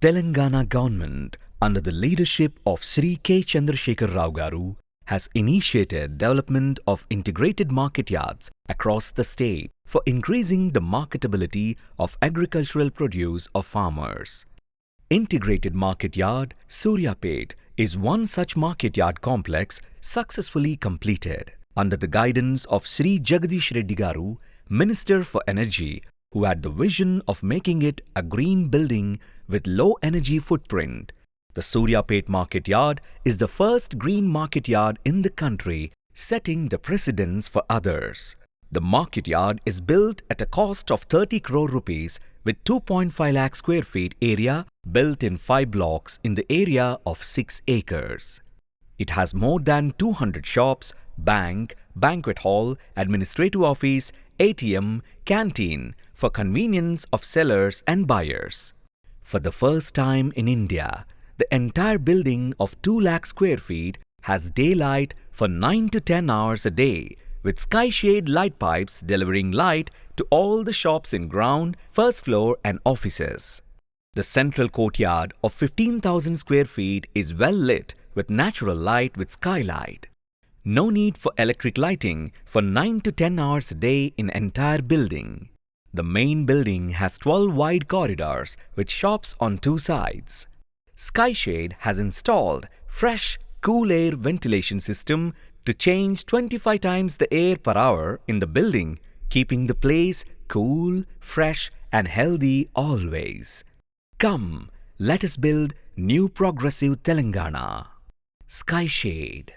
Telangana government, under the leadership of Sri K. Chandrashekar Garu, has initiated development of integrated market yards across the state for increasing the marketability of agricultural produce of farmers. Integrated Market Yard Suryapet is one such market yard complex successfully completed under the guidance of Sri Jagadish Reddy Garu, Minister for Energy, who had the vision of making it a green building with low energy footprint. The Suryapet Market Yard is the first green market yard in the country, setting the precedence for others. The market yard is built at a cost of 30 crore rupees with 2.5 lakh square feet area, built in 5 blocks in the area of 6 acres. It has more than 200 shops, bank, banquet hall, administrative office, ATM, canteen for convenience of sellers and buyers. For the first time in India, the entire building of 2 lakh square feet has daylight for 9 to 10 hours a day, with Skyshade light pipes delivering light to all the shops in ground, first floor and offices. The central courtyard of 15,000 square feet is well lit with natural light with skylight. No need for electric lighting for 9 to 10 hours a day in entire building. The main building has 12 wide corridors with shops on 2 sides. Skyshade has installed fresh, cool air ventilation system to change 25 times the air per hour in the building, keeping the place cool, fresh and healthy always. Come, let us build new progressive Telangana. Skyshade.